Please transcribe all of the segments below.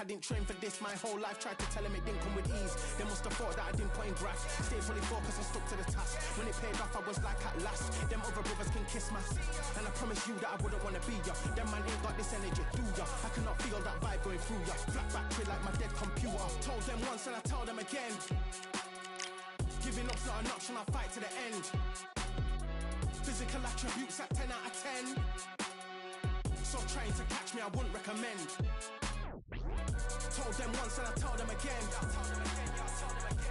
I didn't train for this my whole life. Tried to tell him it didn't come with ease. They must have thought that I didn't put in graft. Stayed fully focused and stuck to the task. When it paid off, I was like at last. Them other brothers can kiss my ass. And I promise you that I wouldn't want to be ya. Them man ain't got this energy, do ya? I cannot feel that vibe going through ya. Flat battery like my dead computer. Told them once and I tell them again. Giving up's not an option, I'll fight to the end. Physical attributes at 10 out of 10. So trying to catch me, I wouldn't recommend. Told them once and I tell them again.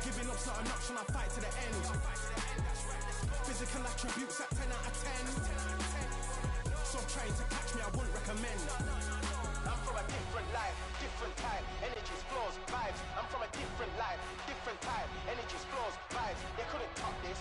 Giving up's not an option, I'll fight to the end. Physical attributes at 10 out of 10. So trying to catch me, I wouldn't recommend. I'm from a different life, different type. Energies, flows, vibes. I'm from a different life, different type. Energies, flows, vibes. They couldn't top this.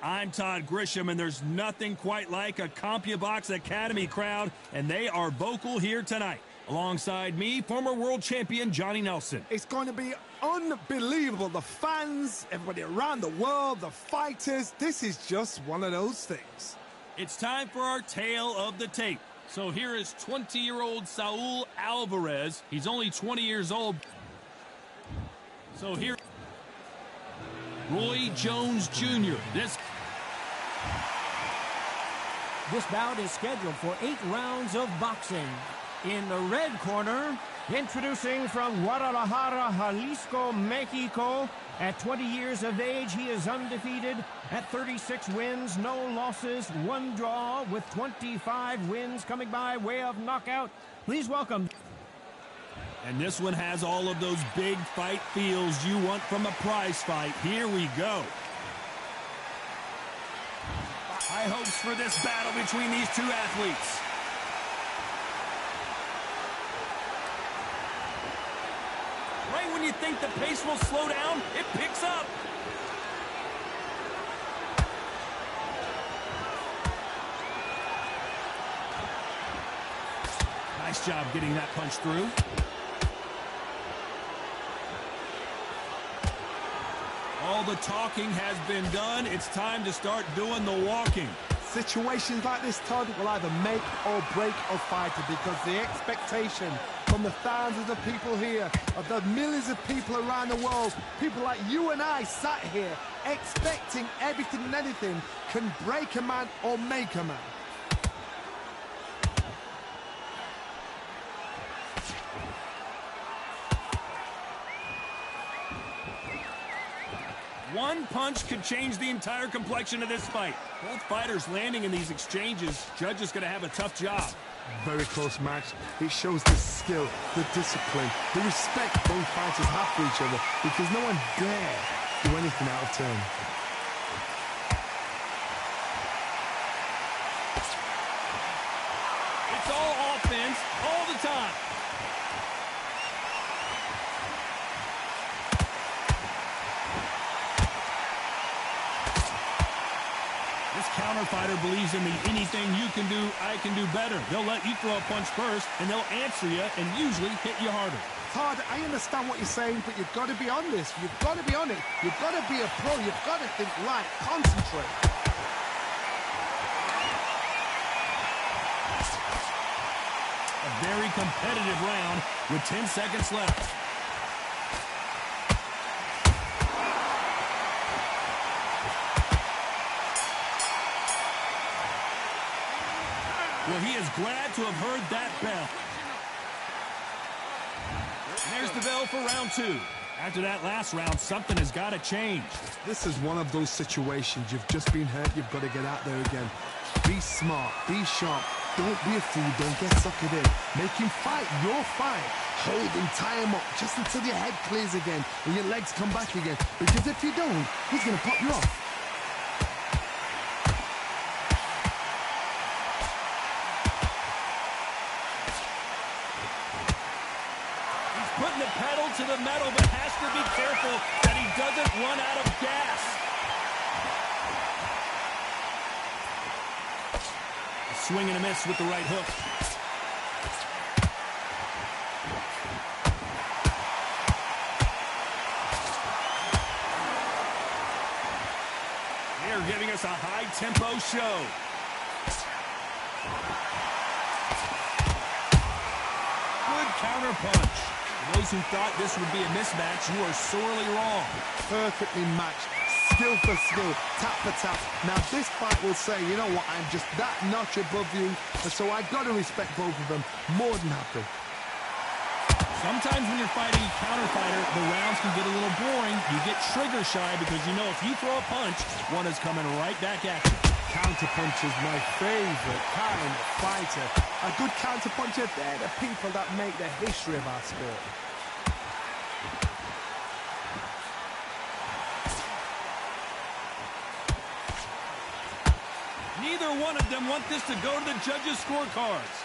I'm Todd Grisham, and there's nothing quite like a CompuBox Academy crowd, and they are vocal here tonight. Alongside me, former world champion Johnny Nelson. It's going to be unbelievable. The fans, everybody around the world, the fighters. This is just one of those things. It's time for our tale of the tape. So here is 20-year-old Saul Alvarez. He's only 20 years old. So here, Roy Jones Jr. This bout is scheduled for 8 rounds of boxing. In the red corner, introducing from Guadalajara, Jalisco, Mexico. At 20 years of age, he is undefeated at 36 wins, no losses, 1 draw, with 25 wins coming by way of knockout. Please welcome. And this one has all of those big fight feels you want from a prize fight. Here we go. High hopes for this battle between these two athletes. Right when you think the pace will slow down, it picks up. Nice job getting that punch through. All the talking has been done. It's time to start doing the walking. Situations like this, Todd, will either make or break a fighter, because the expectation from the thousands of people here, of the millions of people around the world, people like you and I sat here expecting everything and anything, can break a man or make a man. One punch could change the entire complexion of this fight. Both fighters landing in these exchanges. Judge is going to have a tough job. Very close match. It shows the skill, the discipline, the respect both fighters have for each other, because no one dare do anything out of turn. It's all offense all the time. Counter fighter believes in the anything you can do, I can do better. They'll let you throw a punch first, and they'll answer you and usually hit you harder. Todd, I understand what you're saying, but you've got to be on this. You've got to be on it. You've got to be a pro. You've got to think right. Concentrate. A very competitive round with 10 seconds left. Well, he is glad to have heard that bell. There's the bell for round 2. After that last round, something has got to change. This is one of those situations. You've just been hurt. You've got to get out there again. Be smart. Be sharp. Don't be a fool. Don't get suckered in. Make him fight your fight. Hold him, tie him up, just until your head clears again and your legs come back again. Because if you don't, he's going to pop you off. Putting the pedal to the metal, but has to be careful that he doesn't run out of gas. A swing and a miss with the right hook. They're giving us a high-tempo show. Good counter punch. For those who thought this would be a mismatch, you are sorely wrong. Perfectly matched. Skill for skill, tap for tap. Now this fight will say, you know what, I'm just that notch above you, and so I got to respect both of them. More than happy. Sometimes when you're fighting a counter fighter, the rounds can get a little boring. You get trigger shy because you know if you throw a punch, one is coming right back at you. Counter punch is my favorite kind of fighter. A good counter puncher, they're the people that make the history of our sport. Neither one of them want this to go to the judges' scorecards.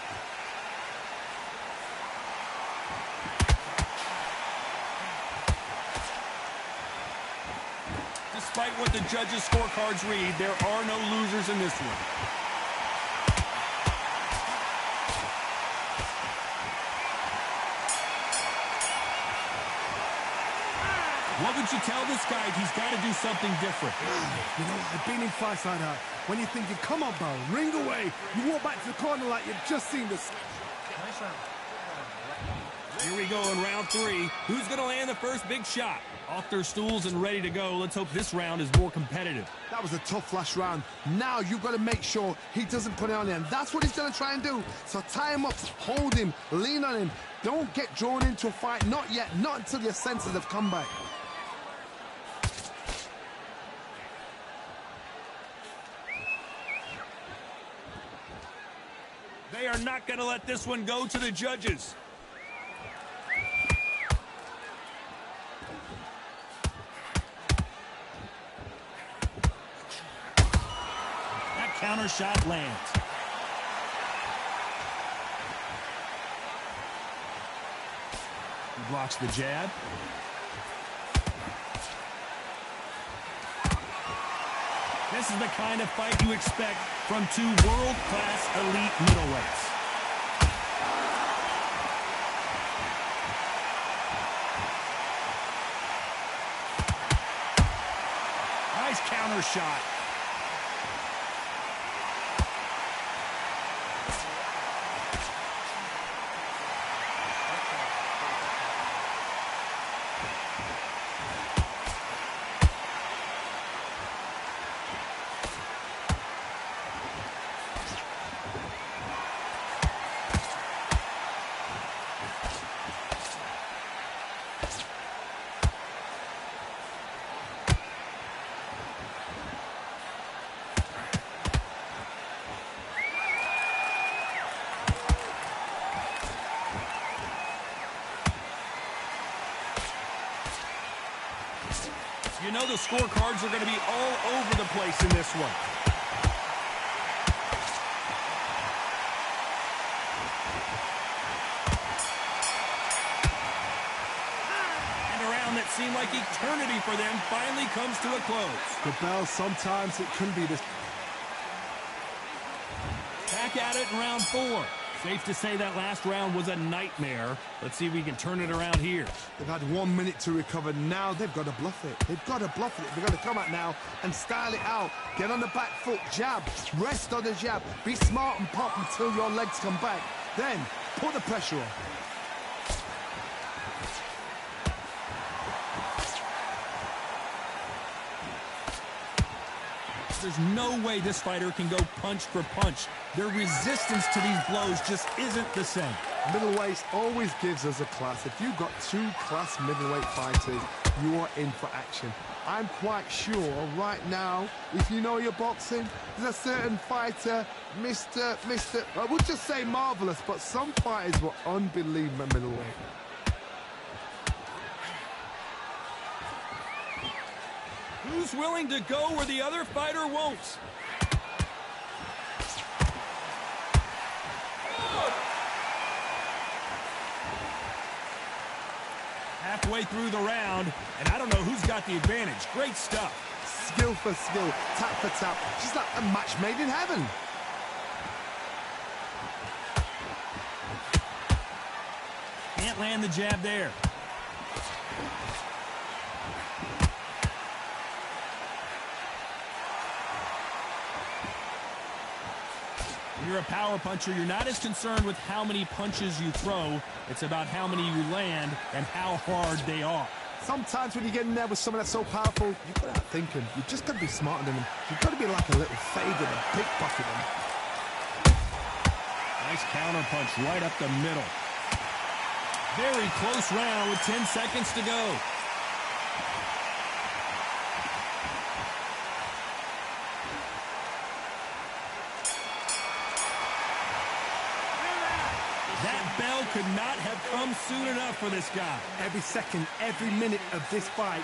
Despite what the judges' scorecards read, there are no losers in this one. What would you tell this guy if he's got to do something different? You know, I've been in fights like that. When you're thinking, come on, Barry, ring away. You walk back to the corner like you've just seen this. Nice round. Here we go in round 3. Who's going to land the first big shot? Off their stools and ready to go. Let's hope this round is more competitive. That was a tough last round. Now you've got to make sure he doesn't put it on him. That's what he's going to try and do. So tie him up, hold him, lean on him. Don't get drawn into a fight. Not yet. Not until your senses have come back. They are not going to let this one go to the judges. That counter shot lands. He blocks the jab. This is the kind of fight you expect from two world-class elite middleweights. Nice counter shot. You know the scorecards are going to be all over the place in this one. And a round that seemed like eternity for them finally comes to a close. The bell, sometimes it can be this. Back at it in round 4. Safe to say that last round was a nightmare. Let's see if we can turn it around here. They've had 1 minute to recover. Now they've got to bluff it. They've got to bluff it. They've got to come out now and style it out. Get on the back foot, jab, rest on the jab. Be smart and pop until your legs come back. Then put the pressure on. There's no way this fighter can go punch for punch. Their resistance to these blows just isn't the same. Middleweight always gives us a class. If you've got 2 class middleweight fighters, you are in for action. I'm quite sure right now, if you know your boxing, there's a certain fighter, I would just say marvelous, but some fighters were unbelievable middleweight. Who's willing to go where the other fighter won't? Halfway through the round, and I don't know who's got the advantage. Great stuff. Skill for skill, tap for tap. Just like a match made in heaven. Can't land the jab there. When you're a power puncher, you're not as concerned with how many punches you throw. It's about how many you land and how hard they are. Sometimes when you get in there with someone that's so powerful, you've got to start thinking. You've just got to be smarter than them. You've got to be like a little fader and pickpocket them. Nice counter punch right up the middle. Very close round with 10 seconds to go. That bell could not have come soon enough for this guy. Every second, every minute of this fight.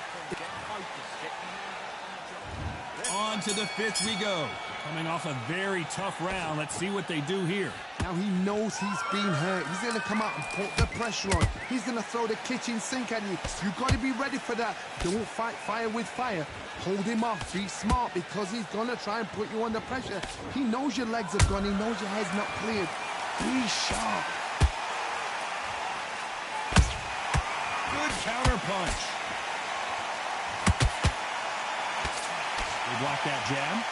On to the fifth we go. Coming off a very tough round. Let's see what they do here. Now he knows he's been hurt. He's going to come out and put the pressure on. He's going to throw the kitchen sink at you. You've got to be ready for that. Don't fight fire with fire. Hold him off. Be smart because he's going to try and put you under pressure. He knows your legs are gone. He knows your head's not cleared. Be sharp. Good counter punch. They block that jab.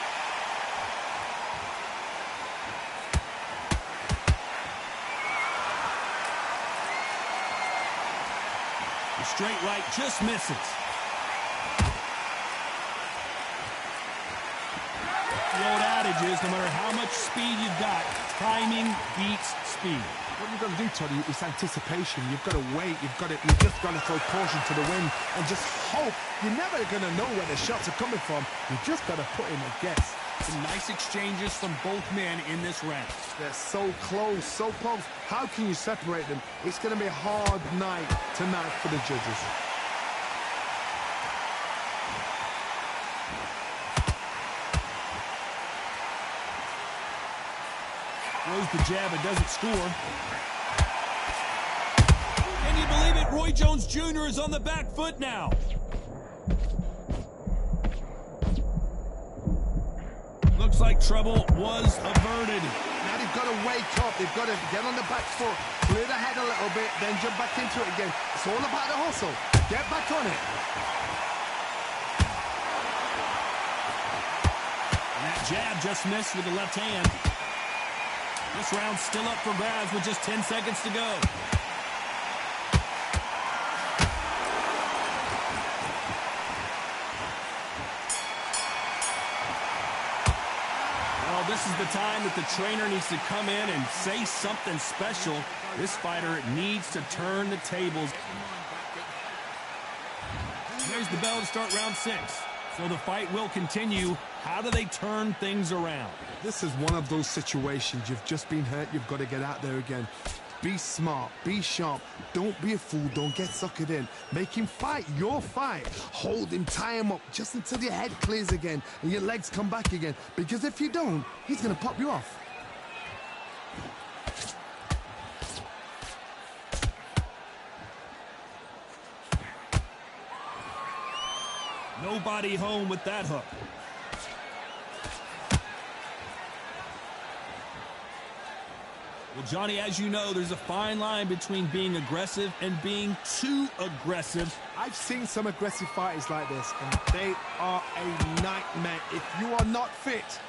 The straight right just misses. The old adage is no matter how much speed you've got, timing beats speed. What you've got to do, Toddy, is anticipation. You've got to wait. You've just got to throw caution to the wind and just hope. You're never going to know where the shots are coming from. You've just got to put in a guess. Some nice exchanges from both men in this round. They're so close, so close. How can you separate them? It's going to be a hard night tonight for the judges. Throws the jab and doesn't score. Can you believe it? Roy Jones Jr. is on the back foot now. Looks like trouble was averted. Now they've got to wake up. They've got to get on the back foot, clear the head a little bit, then jump back into it again. It's all about the hustle. Get back on it. And that jab just missed with the left hand. This round's still up for grabs with just 10 seconds to go. Well, this is the time that the trainer needs to come in and say something special. This fighter needs to turn the tables. There's the bell to start round 6. So the fight will continue. How do they turn things around? This is one of those situations. You've just been hurt. You've got to get out there again. Be smart. Be sharp. Don't be a fool. Don't get suckered in. Make him fight your fight. Hold him. Tie him up just until your head clears again and your legs come back again. Because if you don't, he's going to pop you off. Nobody home with that hook. Well, Johnny, as you know, there's a fine line between being aggressive and being too aggressive. I've seen some aggressive fighters like this, and they are a nightmare. If you are not fit,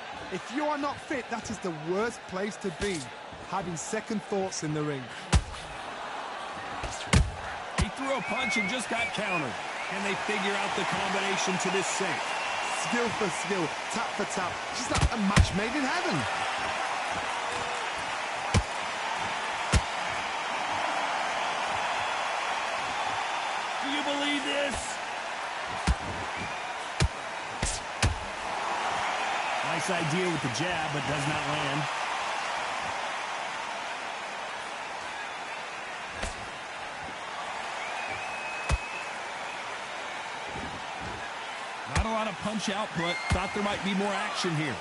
that is the worst place to be, having second thoughts in the ring. He threw a punch and just got countered. Can they figure out the combination to this sink? Skill for skill, tap for tap. Just like a match made in heaven. Do you believe this? Nice idea with the jab, but does not land. Not a lot of punch output. Thought there might be more action here.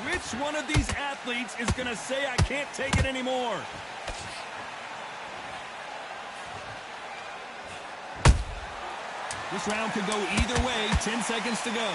Which one of these athletes is going to say, I can't take it anymore? This round could go either way. 10 seconds to go.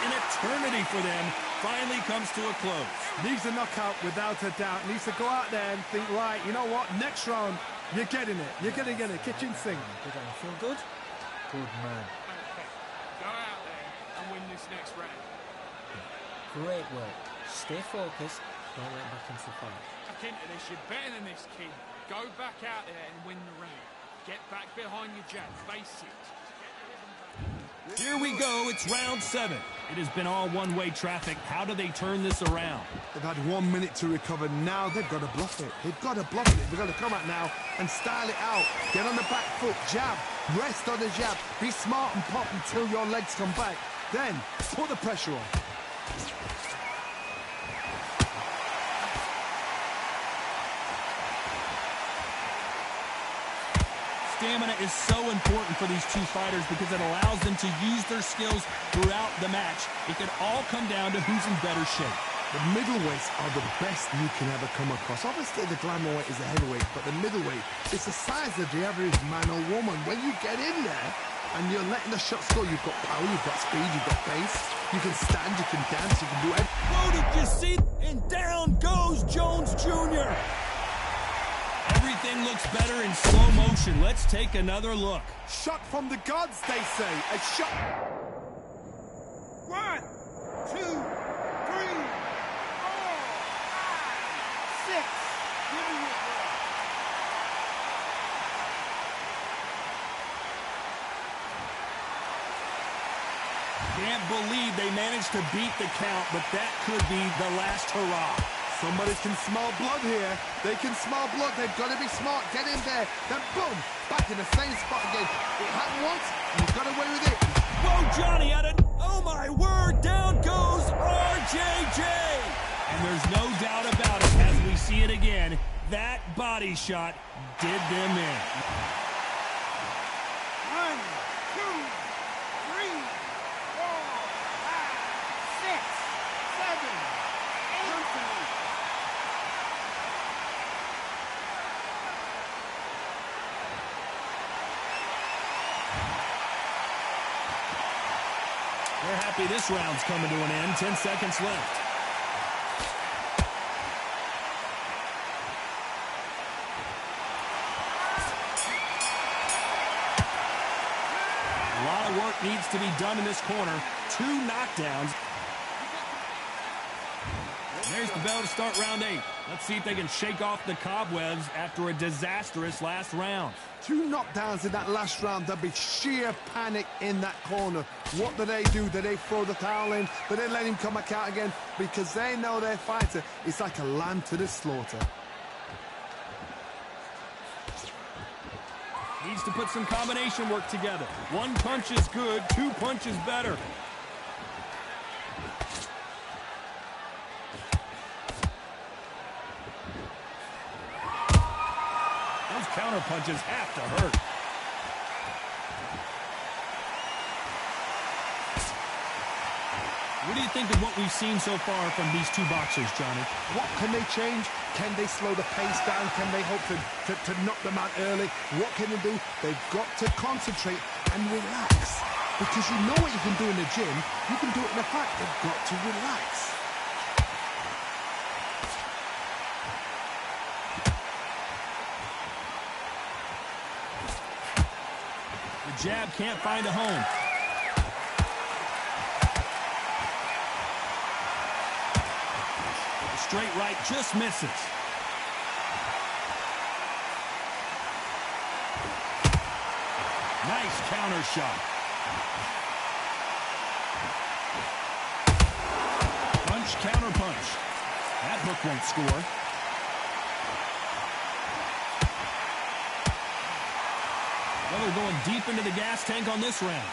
In a eternity for them finally comes to a close. Needs a knockout without a doubt. Needs to go out there and think, right, you know what, next round, you're getting it. You're going to get it. Kitchen sink. Did I feel good? Good man. Okay, go out there and win this next round. Great work. Stay focused. Don't let back into the fight. Back into this, you're better than this, King. Go back out there and win the round. Get back behind your jab. Face it. Here we go. It's round 7. It has been all one-way traffic. How do they turn this around? They've had 1 minute to recover. Now they've got to bluff it. They've got to bluff it. They've got to come out now and style it out. Get on the back foot, jab, rest on the jab. Be smart and pop until your legs come back. Then put the pressure on. Stamina is so important for these two fighters because it allows them to use their skills throughout the match. It could all come down to who's in better shape. The middleweights are the best you can ever come across. Obviously, the glamour weight is the heavyweight, but the middleweight is the size of the average man or woman. When you get in there and you're letting the shots go, you've got power, you've got speed, you've got pace. You can stand, you can dance, you can do everything. Whoa, did you see? And down goes Jones Jr. Everything looks better in slow motion. Let's take another look. Shot from the gods, they say. A shot. 1, 2, 3, 4, 5, 6. Give me your ball. Can't believe they managed to beat the count, but that could be the last hurrah. Somebody can smell blood here. They can smell blood. They've got to be smart. Get in there. Then boom, back in the same spot again. It happened once, and you've got away with it. Whoa, Johnny had it. Oh, my word. Down goes RJJ. And there's no doubt about it as we see it again. That body shot did them in. 1, 2, 3, 4, 5, 6, 7, 8. They're happy this round's coming to an end. 10 seconds left. A lot of work needs to be done in this corner. 2 knockdowns. There's the bell to start round 8. Let's see if they can shake off the cobwebs after a disastrous last round. 2 knockdowns in that last round. There'll be sheer panic in that corner. What do? Do they throw the towel in? Do they let him come back out again? Because they know their fighter is like a lamb to the slaughter. Needs to put some combination work together. 1 punch is good, 2 punches better. Those counter punches have to hurt. What do you think of what we've seen so far from these two boxers, Johnny? What can they change? Can they slow the pace down? Can they hope to knock them out early? What can they do? They've got to concentrate and relax. Because you know what you can do in the gym, you can do it in a fight. They've got to relax. The jab can't find a home. The straight right just misses. Nice counter shot. Punch, counter punch. That hook won't score. Well, they're going deep into the gas tank on this round.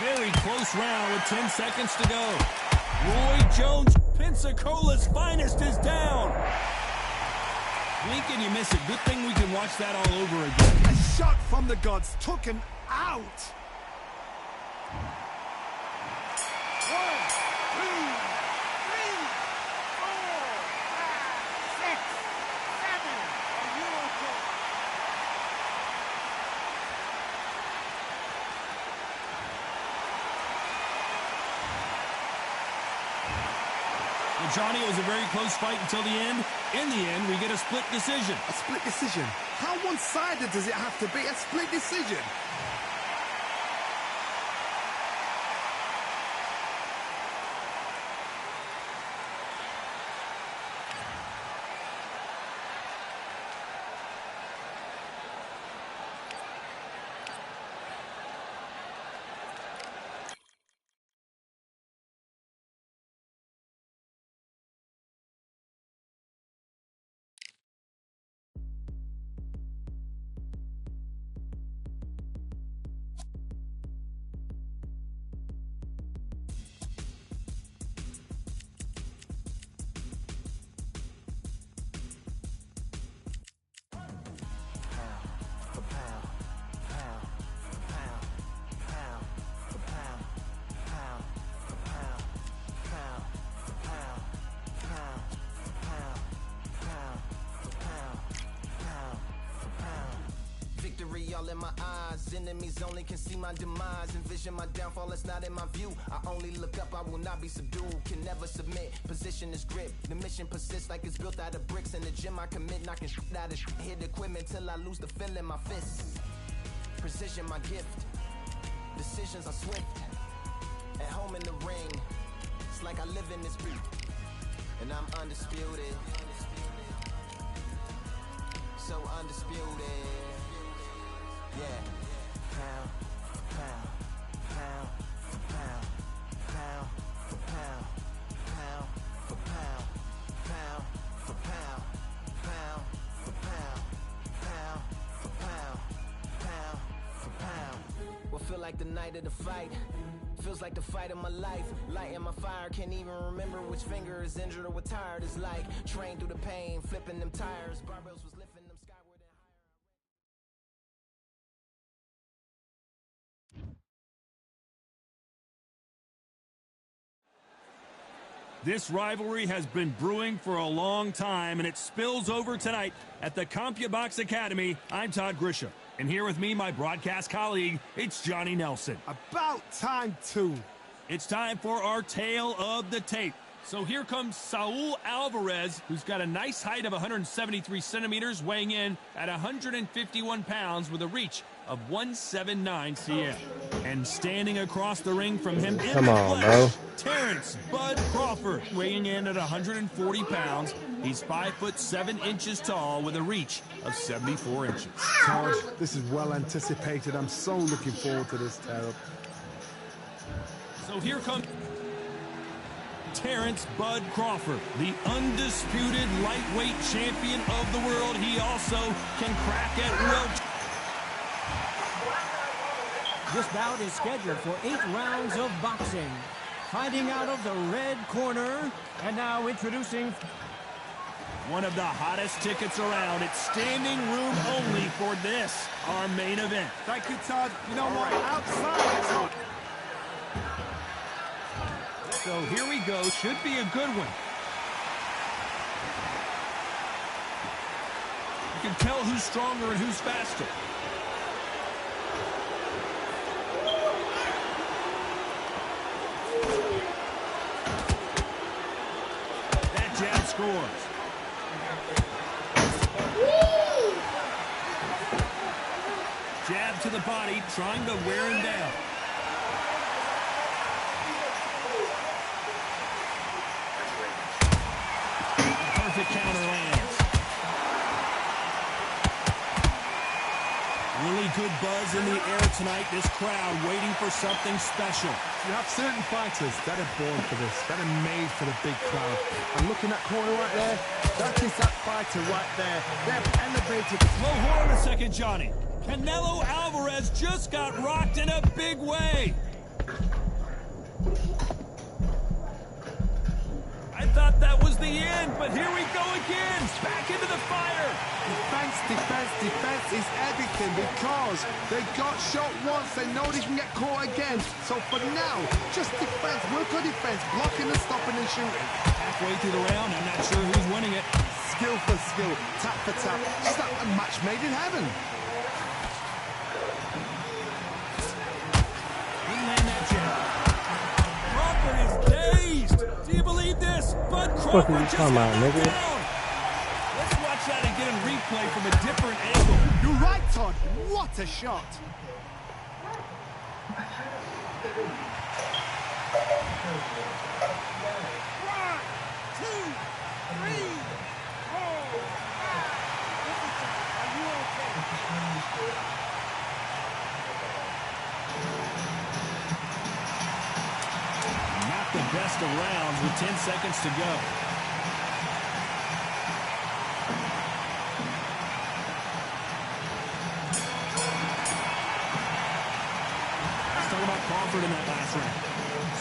Very close round with 10 seconds to go. Roy Jones, Pensacola's finest, is down. Blink and you miss it. Good thing we can watch that all over again. A shot from the gods took him out. 1, 2, 3, 4, 5, 6, 7, Well, Johnny, it was a very close fight until the end. In the end, we get a split decision. A split decision? How one-sided does it have to be? A split decision? Victory all in my eyes, enemies only can see my demise. Envision my downfall, it's not in my view. I only look up, I will not be subdued. Can never submit, position is grip. The mission persists like it's built out of bricks. In the gym I commit, knocking shit out of shit. Hit equipment till I lose the feel in my fists. Precision my gift, decisions are swift. At home in the ring, it's like I live in this beat. And I'm undisputed, so undisputed. Yeah. Pound for pound, pound for pound, pound for pound, pound for pound, pound for pound, pound for pound, pound for pound, pound for pound. What feel like the night of the fight? Feels like the fight of my life. Lighting my fire, can't even remember which finger is injured or what tired is like. Train through the pain, flipping them tires. Barbells was lifting them skyward and higher. This rivalry has been brewing for a long time, and it spills over tonight at the CompuBox Academy. I'm Todd Grisham, and here with me, my broadcast colleague, it's Johnny Nelson. About time, too. It's time for our tale of the tape. So here comes Saul Alvarez, who's got a nice height of 173 centimeters, weighing in at 151 pounds with a reach of 179 cm. And standing across the ring from him in the flesh, Terrence Bud Crawford, weighing in at 140 pounds. He's 5'7" tall with a reach of 74 inches. Todd, this is well anticipated. I'm so looking forward to this tear-up. So here comes Terrence Bud Crawford, the undisputed lightweight champion of the world. He also can crack at welter. This bout is scheduled for 8 rounds of boxing. Fighting out of the red corner, and now introducing one of the hottest tickets around. It's standing room only for this, our main event. Thank you, Todd. You know what? Outside. So here we go. Should be a good one. You can tell who's stronger and who's faster. That jab scores. Jab to the body, trying to wear him down. Perfect counter lands. Really good buzz in the air tonight. This crowd waiting for something special. You have certain fighters that are born for this, that are made for the big crowd. And looking at corner right there, that is that fighter right there. They're elevated. Slow horn a second, Johnny. Canelo Alvarez just got rocked in a big way. I thought that was the end, but here we go again. Back into the fire. Defense is everything because they got shot once. They know they can get caught again. So for now, just defense. Work on defense. Blocking and stopping and shooting. Halfway through the round, I'm not sure who's winning it. Skill for skill. Tap for tap. Just like a match made in heaven. He landed that jab. Crawford is dazed. Do you believe believe this, but What Crawford are you just talking got about, knocked nigga? down. Let's watch that again in replay from a different angle. You're right, Todd. What a shot. Not the best of rounds with 10 seconds to go. Let's talk about Crawford in that last round.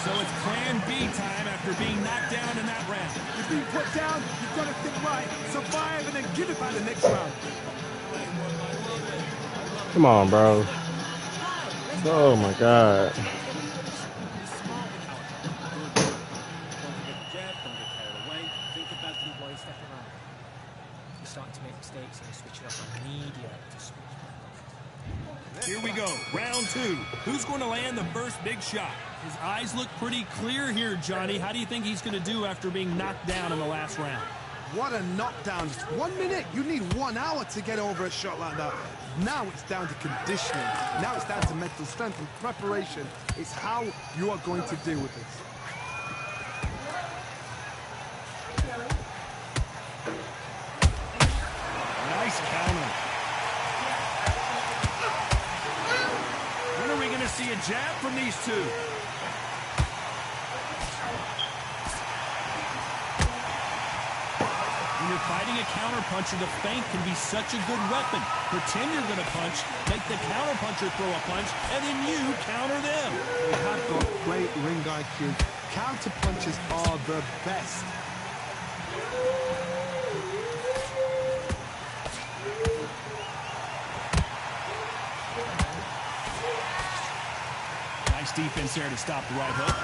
So it's plan B time after being knocked down in that round. You've been put down, you've got to think right, survive, and then give it back the next round. Come on, bro. Oh my God. Starting to make mistakes and switch it up on media to switch back. Here we go, round two. Who's going to land the first big shot? His eyes look pretty clear here, Johnny. How do you think he's going to do after being knocked down in the last round? What a knockdown. 1 minute. You need 1 hour to get over a shot like that. Now it's down to conditioning. Now it's down to mental strength and preparation. It's how you are going to deal with this. Nice counter. When are we going to see a jab from these two? When you're fighting a counterpuncher, the feint can be such a good weapon. Pretend you're going to punch, make the counterpuncher throw a punch, and then you counter them. They have got great ring IQ. Counter punches are the best. Nice defense there to stop the right hook.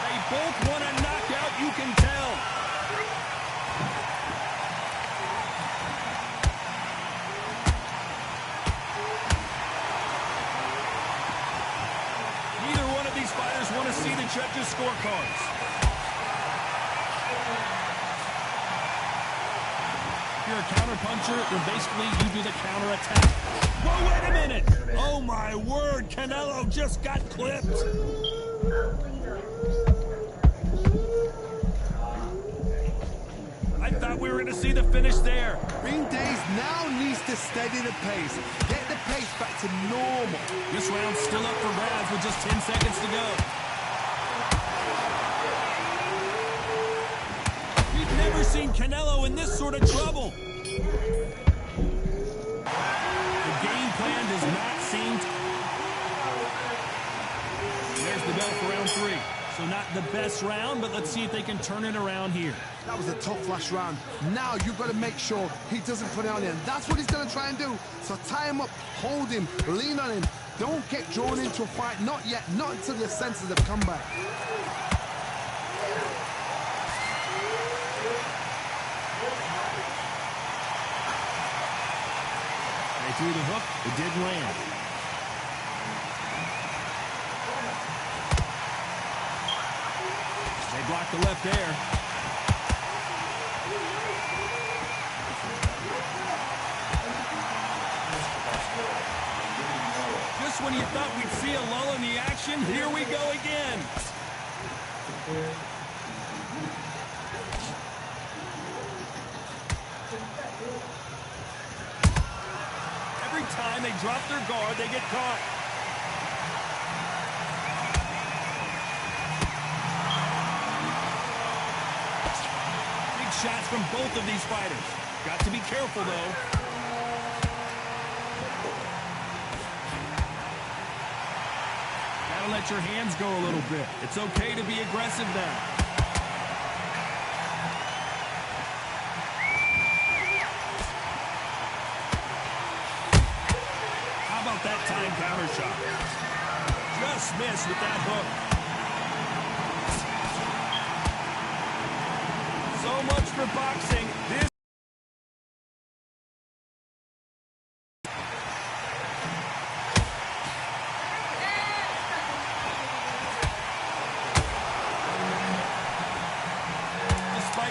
They both want a knockout, you can tell. Neither one of these fighters want to see the judges' scorecards. If you're a counterpuncher, then basically you do the counterattack. Whoa, wait a minute! Oh my word, Canelo just got clipped. I thought we were going to see the finish there. Ring Days now needs to steady the pace. Get the pace back to normal. This round's still up for grabs with just 10 seconds to go. We've never seen Canelo in this sort of trouble. The game plan does not seem to... There's the bell for round three. So not the best round, but let's see if they can turn it around here. That was a tough last round. Now you've got to make sure he doesn't put it on you. And that's what he's going to try and do. So tie him up, hold him, lean on him. Don't get drawn into a fight. Not yet. Not until your senses have come back. They threw the hook. It didn't land. They blocked the left there. Just when you thought we'd see a lull in the action, here we go again. Every time they drop their guard, they get caught. Shots from both of these fighters. Got to be careful, though. Gotta let your hands go a little bit. It's okay to be aggressive now. How about that time counter shot? Just missed with that hook. So much for boxing. This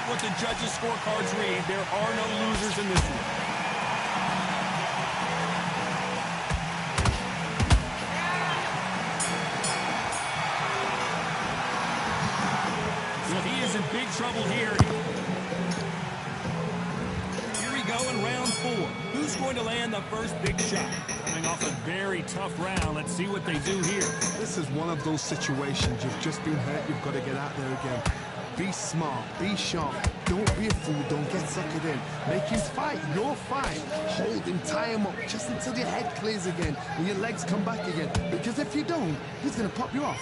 what the judges' scorecards read. There are no losers in this one. Well, he is in big trouble here. Here we go in round 4. Who's going to land the first big shot? Coming off a very tough round. Let's see what they do here. This is one of those situations. You've just been hurt. You've got to get out there again. Be smart. Be sharp. Don't be a fool. Don't get suckered in. Make him fight your fight. Hold him. Tie him up just until your head clears again and your legs come back again. Because if you don't, he's going to pop you off.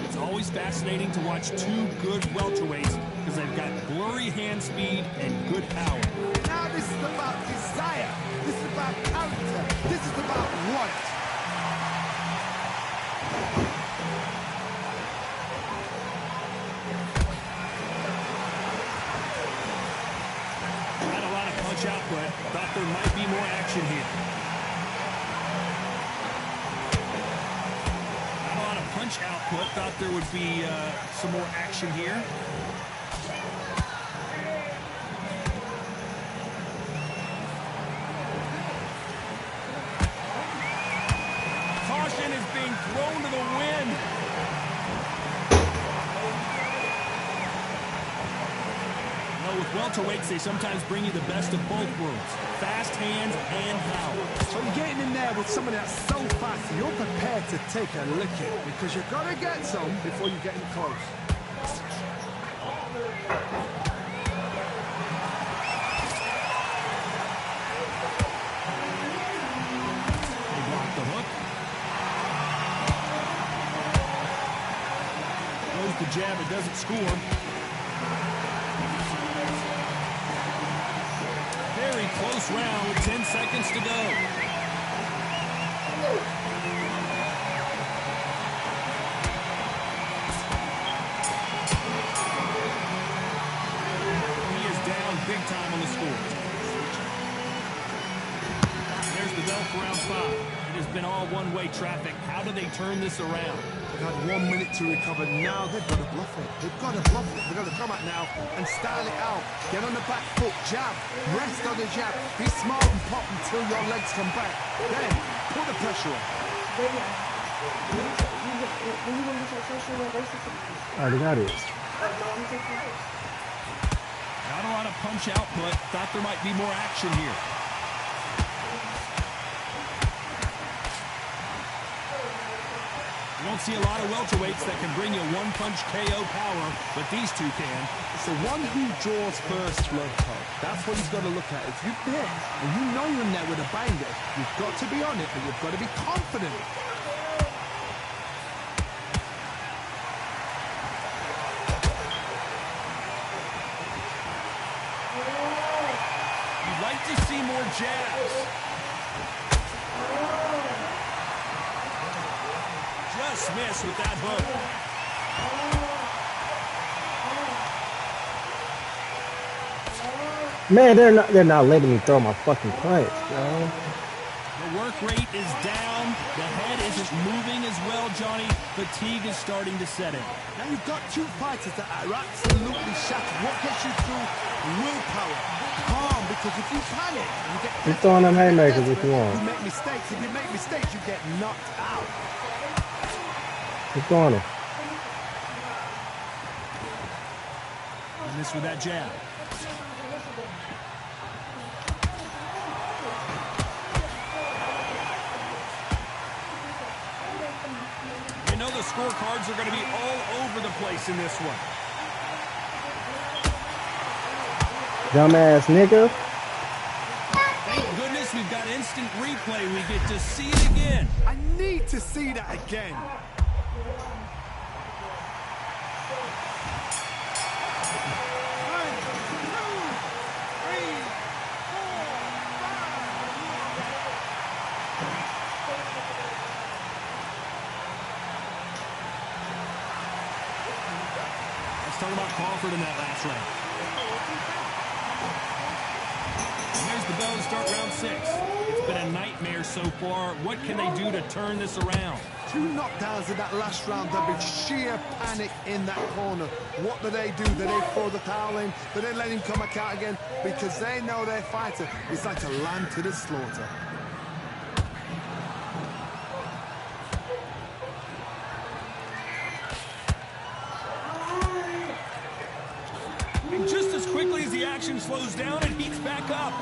It's always fascinating to watch two good welterweights because they've got blurry hand speed and good power. Now this is about desire. This is about character. This is about want. Not a lot of punch output. Thought there might be more action here. Not a lot of punch output. Thought there would be some more action here. Caution is being thrown to the wind. With welterweights, they sometimes bring you the best of both worlds. Fast hands and power. So you're getting in there with someone that's so fast, you're prepared to take a licking because you've got to get some before you get in close. They block the hook. Goes the jab, it doesn't score. Very close round with 10 seconds to go. He is down big time on the score. There's the bell for round 5. It has been all one-way traffic. How do they turn this around? They've had 1 minute to recover. Now they've got to bluff it. They've got to bluff it. They've got to come out now and style it out. Get on the back foot, jab, rest on the jab. Be smart and pop until your legs come back. Then put the pressure on. Already got it. Not a lot of punch output. Thought there might be more action here. You don't see a lot of welterweights that can bring you one-punch KO power, but these two can. It's the one who draws first blood, Todd. That's what he's got to look at. If you're there and you know you're in there with a banger, you've got to be on it, but you've got to be confident. You'd like to see more jabs. Just missed with that hook. Man, they're not letting me throw my fucking punch, yo. The work rate is down. The head isn't moving as well, Johnny. Fatigue is starting to set in. Now you've got two fighters that are absolutely shattered. What gets you through? Willpower. Calm, because if you panic, you get... Keep throwing them haymakers if you want. You make mistakes. If you make mistakes, you get knocked out. Keep throwing them. And this with that jab. You know the scorecards are going to be all over the place in this one. Dumbass nigga. Thank goodness we've got instant replay. We get to see it again. I need to see that again. Talking about Crawford in that last round. And there's the bell to start round 6. It's been a nightmare so far. What can they do to turn this around? 2 knockdowns in that last round. There'll be sheer panic in that corner. What do? They throw the towel in? Do they let him come back out again? Because they know their fighter is like a lamb to the slaughter. And just as quickly as the action slows down, it heats back up.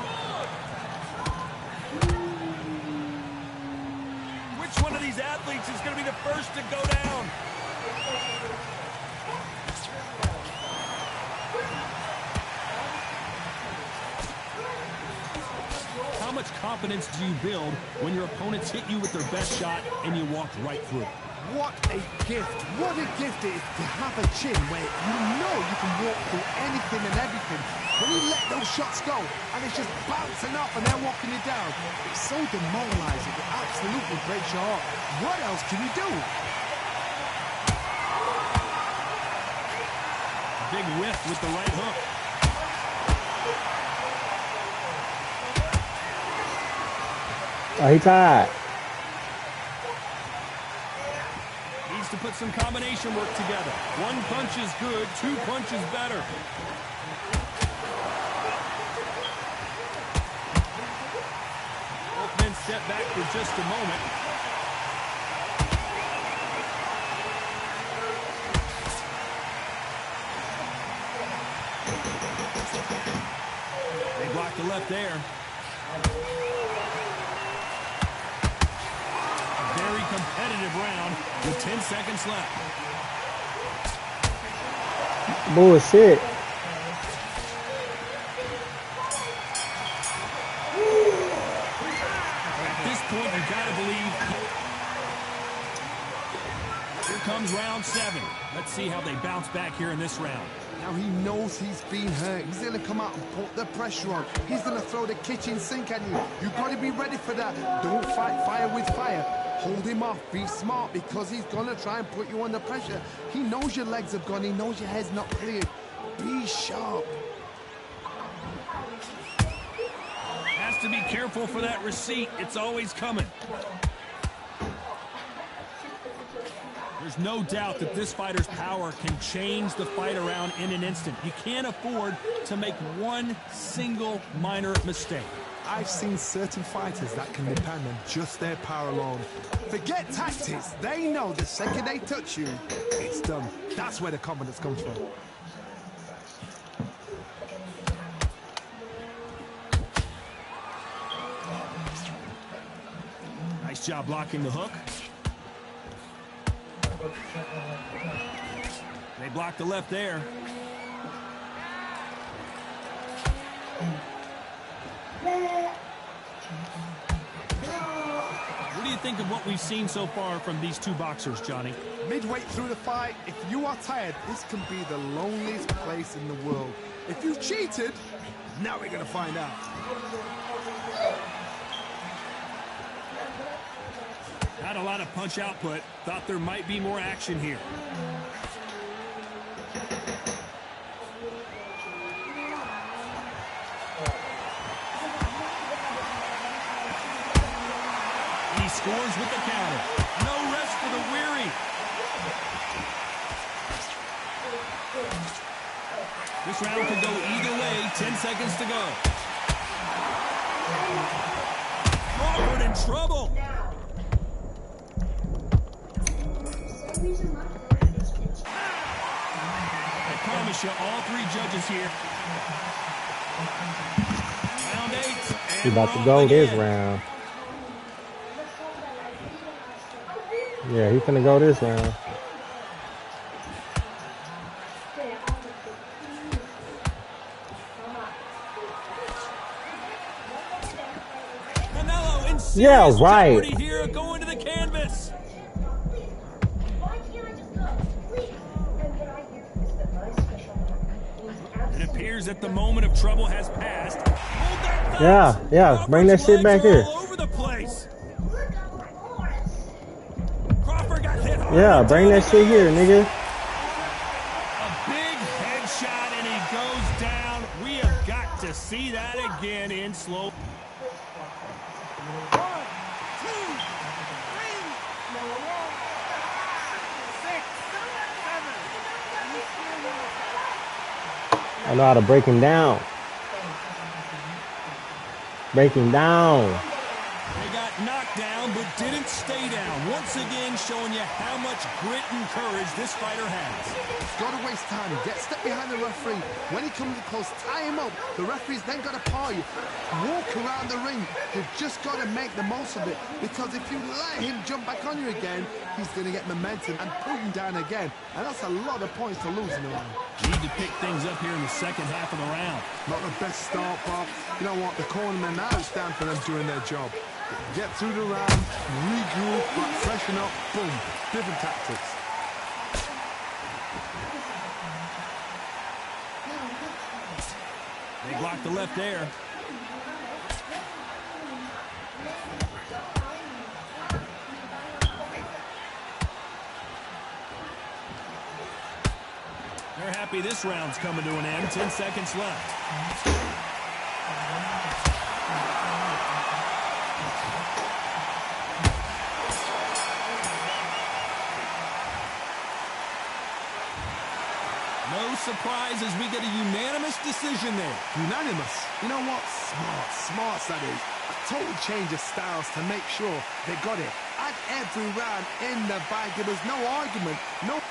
Which one of these athletes is going to be the first to go down? How much confidence do you build when your opponents hit you with their best shot and you walk right through it? What a gift. What a gift it is to have a chin where you know you can walk through anything and everything. When you let those shots go and it's just bouncing up and they're walking you down, it's so demoralizing. It absolutely breaks your heart. What else can you do? Big whiff with the right hook. Oh, he tied. Needs to put some combination work together. 1 punch is good, 2 punches better. Both men step back for just a moment. They block the left there. Very competitive round with 10 seconds left. Bullshit. At this point, you gotta believe. Here comes round 7. Let's see how they bounce back here in this round. Now he knows he's been hurt. He's going to come out and put the pressure on. He's going to throw the kitchen sink at you. You've got to be ready for that. Don't fight fire with fire. Hold him off. Be smart because he's going to try and put you under pressure. He knows your legs have gone. He knows your head's not cleared. Be sharp. Has to be careful for that receipt. It's always coming. There's no doubt that this fighter's power can change the fight around in an instant. You can't afford to make one single minor mistake. I've seen certain fighters that can depend on just their power alone. Forget tactics. They know the second they touch you, it's done. That's where the confidence comes from. Nice job blocking the hook. They blocked the left there. What do you think of what we've seen so far from these two boxers, Johnny? Midway through the fight, if you are tired, this can be the loneliest place in the world. If you cheated, now we're going to find out. Had a lot of punch output. Thought there might be more action here. He scores with the counter. No rest for the weary. This round could go either way. 10 seconds to go. Crawford in trouble. I promise you, all three judges here. Round 8. He's about to go this round. Yeah, he's finna go this round. Canelo in serious Yeah, right. jeopardy here, going to the canvas. It appears that the moment of trouble has passed. Hold that fast. Yeah, bring that shit back here. All over the place. Crawford got hit hard. Yeah, bring that shit here, nigga. A big headshot and he goes down. We have got to see that again in slow. 1, 2, 3. I know how to break him down. Break him down. They got knocked down, but didn't stay down. Once again, showing you how much grit and courage this fighter has. Got to waste time. Get step behind the referee. When he comes close, tie him up. The referee's then got to paw you. Walk around the ring. You've just got to make the most of it. Because if you let him jump back on you again, he's going to get momentum and pull him down again. And that's a lot of points to lose in the round. Need to pick things up here in the second half of the round. Not the best start, Bob. You know what? The cornermen now stand for them doing their job. Get through the round, regroup, freshen up, boom. Different tactics. They blocked the left there. They're happy this round's coming to an end. 10 seconds left. No surprise as we get a unanimous decision there. Unanimous? You know what? Smart that is. A total change of styles to make sure they got it. At every round in the bag, there was no argument, no...